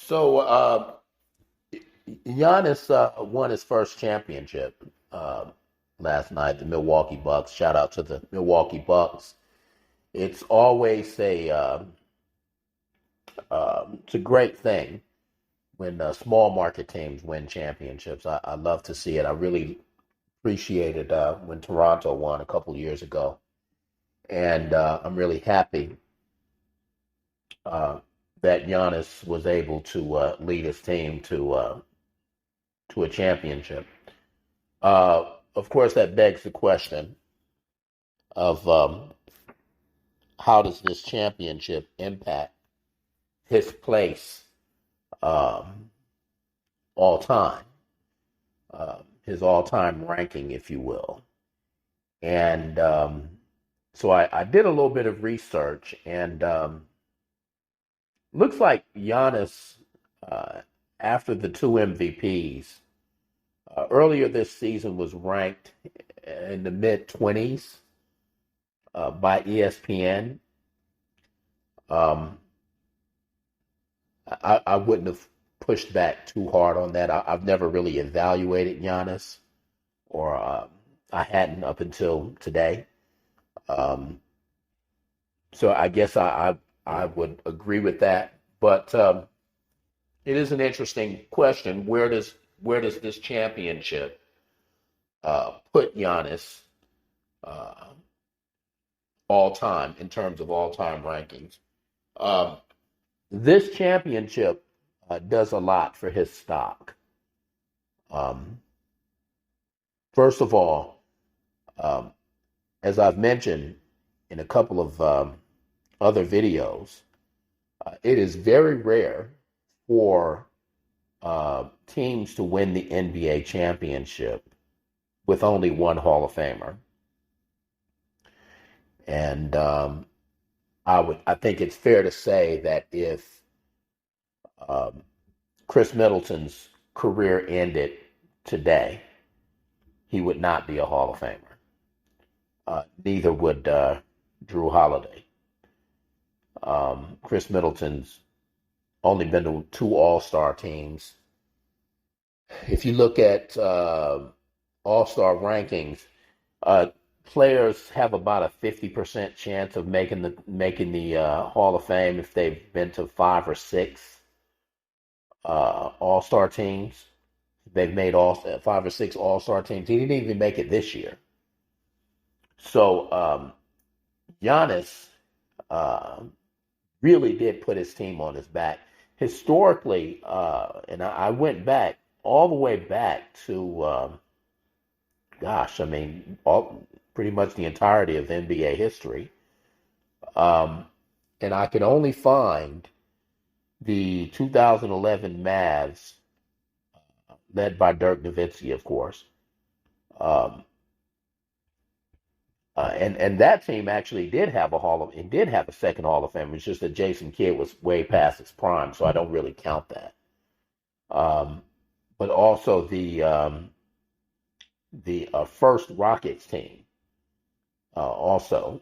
So Giannis won his first championship uh, last night. The Milwaukee Bucks. Shout out to the Milwaukee Bucks. It's always it's a great thing when small market teams win championships. I love to see it. I really appreciated when Toronto won a couple years ago, and I'm really happy uh, that Giannis was able to lead his team to a championship. Of course, that begs the question of how does this championship impact his place um, all time, his all time ranking, if you will. And so I did a little bit of research, and looks like Giannis, uh, after the two MVPs, earlier this season was ranked in the mid 20s by ESPN. Um, I wouldn't have pushed back too hard on that. I've never really evaluated Giannis, or I hadn't up until today. Um, so I guess I would agree with that. But it is an interesting question. Where does this championship put Giannis uh, all time in terms of all time rankings? Um, this championship does a lot for his stock. Um, First of all, um, as I've mentioned in a couple of other videos, it is very rare for teams to win the NBA championship with only one Hall of Famer. And I think it's fair to say that if um, Chris Middleton's career ended today, he would not be a Hall of Famer. Neither would Drew Holiday. Chris Middleton's only been to two All-Star teams. If you look at All-Star rankings, uh, players have about a 50% chance of making the Hall of Fame if they've been to five or six All-Star teams. They've made all five or six All-Star teams. He didn't even make it this year. So Giannis uh, really did put his team on his back. Historically, and I went back all the way back to, gosh, I mean, pretty much the entirety of NBA history. Um, and I could only find the 2011 Mavs, led by Dirk Nowitzki, of course. Um, and that team actually did have a second Hall of Fame. It's just that Jason Kidd was way past his prime, so I don't really count that. Um, but also the first Rockets team also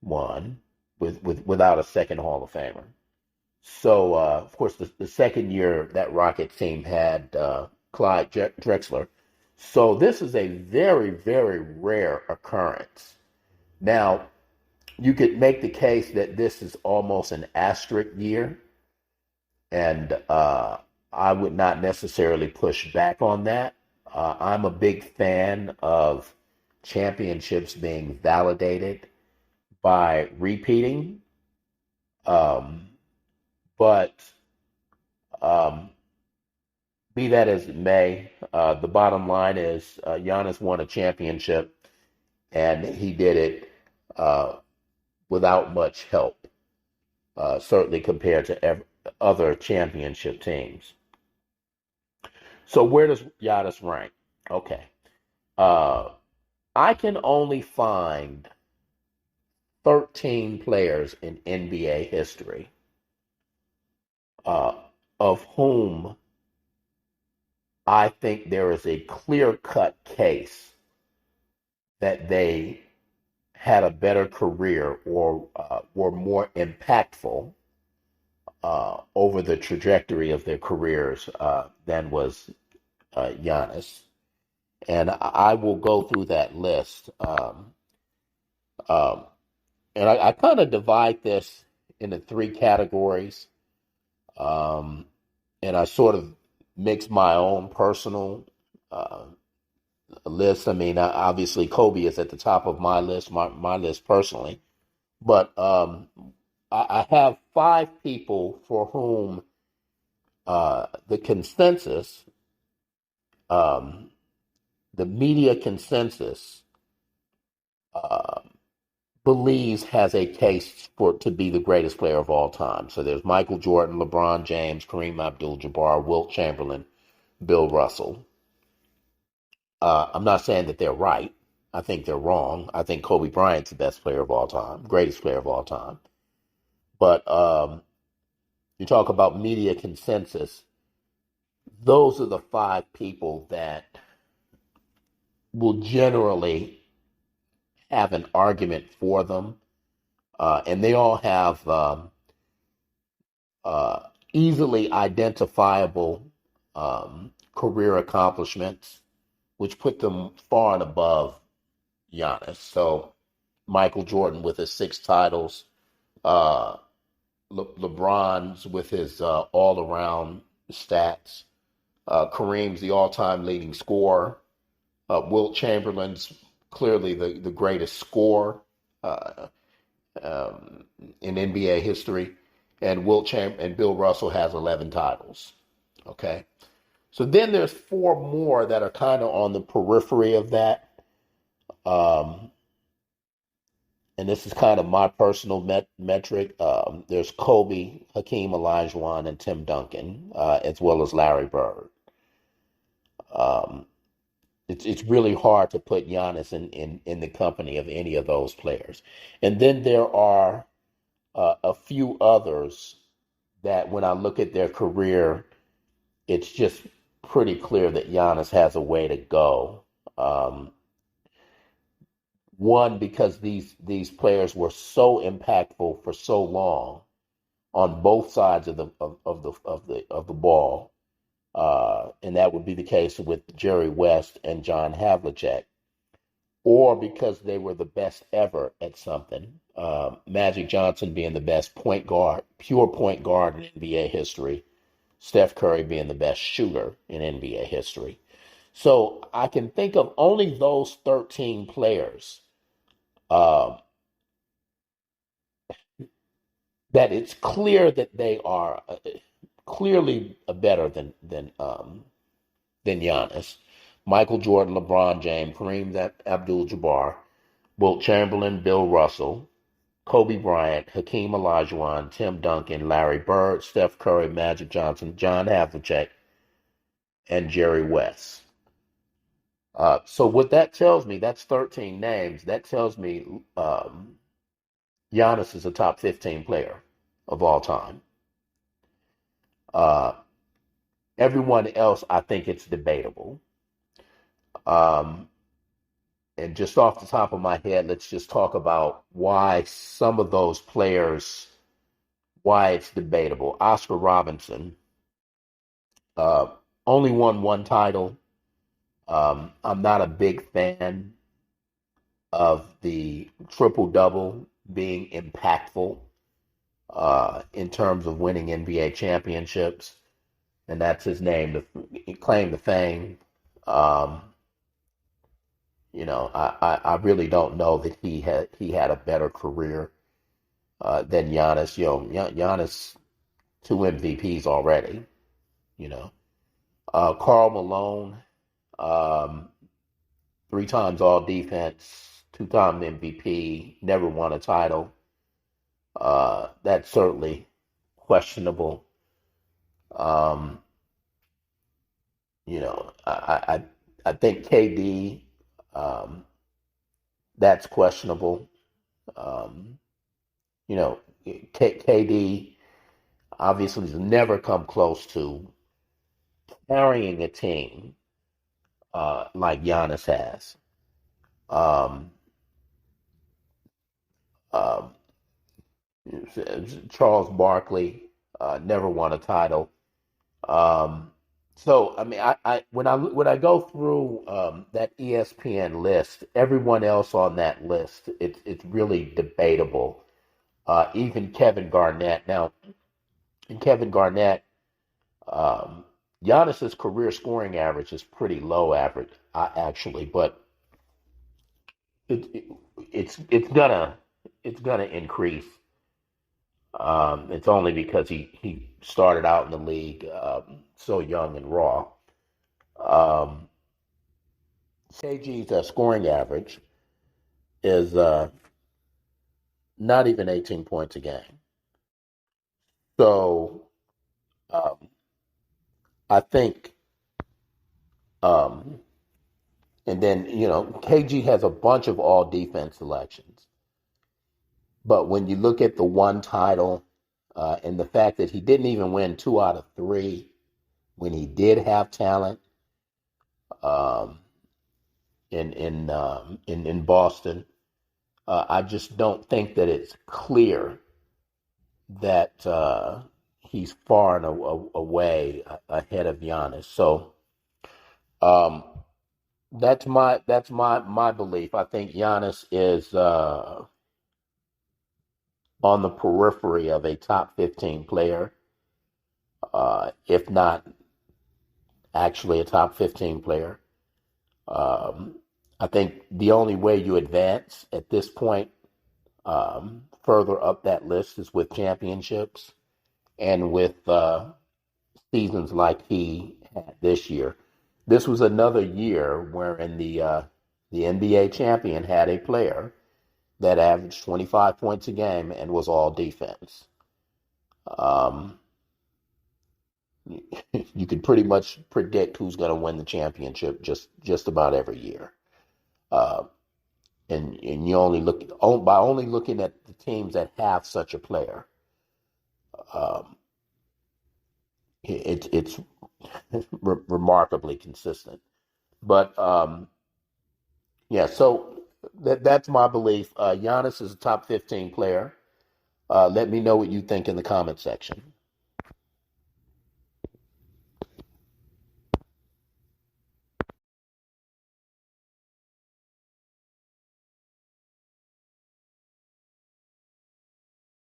won without a second Hall of Famer. So of course the second year that Rockets team had Clyde Drexler. So this is a very, very rare occurrence. Now, you could make the case that this is almost an asterisk year, and I would not necessarily push back on that. I'm a big fan of championships being validated by repeating, um, but um, be that as it may, the bottom line is Giannis won a championship, and he did it uh, without much help, certainly compared to other championship teams. So where does Giannis rank? Okay. Uh, I can only find 13 players in NBA history uh, of whom I think there is a clear-cut case that they had a better career or were more impactful over the trajectory of their careers than was Giannis. And I will go through that list. Um, and I kind of divide this into three categories. Um, and I sort of mix my own personal uh, list. I mean, obviously, Kobe is at the top of my list, my list personally. But I have five people for whom the consensus, um, the media consensus, uh, believes has a case for to be the greatest player of all time. So there's Michael Jordan, LeBron James, Kareem Abdul-Jabbar, Wilt Chamberlain, Bill Russell. I'm not saying that they're right. I think they're wrong. I think Kobe Bryant's the best player of all time, greatest player of all time. But you talk about media consensus. Those are the five people that will generally have an argument for them, and they all have uh, easily identifiable career accomplishments, which put them far and above Giannis. So Michael Jordan with his six titles, uh, LeBron's with his all-around stats, Kareem's the all-time leading scorer, Wilt Chamberlain's clearly the greatest scorer uh, um, in NBA history, and and Bill Russell has 11 titles. Okay, so then there's four more that are kind of on the periphery of that. Um, and this is kind of my personal metric. There's Kobe, Hakeem Olajuwon, and Tim Duncan, as well as Larry Bird. Um, it's really hard to put Giannis in the company of any of those players. And then there are a few others that when I look at their career, it's just pretty clear that Giannis has a way to go. Um, One, because these players were so impactful for so long on both sides of the ball, and that would be the case with Jerry West and John Havlicek, or because they were the best ever at something. Magic Johnson being the best point guard, pure point guard in NBA history. Steph Curry being the best shooter in NBA history. So I can think of only those 13 players uh, that it's clear that they are clearly better than Giannis. Michael Jordan, LeBron James, Kareem Abdul-Jabbar, Wilt Chamberlain, Bill Russell, Kobe Bryant, Hakeem Olajuwon, Tim Duncan, Larry Bird, Steph Curry, Magic Johnson, John Havlicek, and Jerry West. So what that tells me, that's 13 names. That tells me Giannis is a top 15 player of all time. Uh, Everyone else, I think it's debatable. Um, and just off the top of my head, let's just talk about why some of those players, why it's debatable. Oscar Robinson uh, only won one title. I'm not a big fan of the triple double being impactful in terms of winning NBA championships, and that's his name, the claim to fame. Um, I really don't know that he had a better career than Giannis. Giannis two MVPs already. You know, Karl Malone, um, three times All Defense, two-time MVP, never won a title. That's certainly questionable. Um, I think KD, um, that's questionable. Um, KD obviously has never come close to carrying a team like Giannis has. Um, um, Charles Barkley, never won a title. Um, so I mean, when I go through that ESPN list, everyone else on that list, it's really debatable. Even Kevin Garnett. Now, in Kevin Garnett, um, Giannis's career scoring average is pretty low average, actually, but it, it, it's gonna increase. It's only because he started out in the league so young and raw. Um, KG's scoring average is not even 18 points a game. So um, I think, um, and then KG has a bunch of all defense selections. But when you look at the one title and the fact that he didn't even win two out of three when he did have talent um, in Boston, I just don't think that it's clear that he's far and away ahead of Giannis. So um, that's my belief. I think Giannis is on the periphery of a top 15 player, if not actually a top 15 player. Um, I think the only way you advance at this point further up that list is with championships and with seasons like he had this year. This was another year wherein the NBA champion had a player that averaged 25 points a game and was all defense. Um, you could pretty much predict who's going to win the championship just about every year. Uh, and you only look by only looking at the teams that have such a player. Um, it's remarkably consistent. But yeah, so that's my belief. Giannis is a top 15 player. Let me know what you think in the comment section.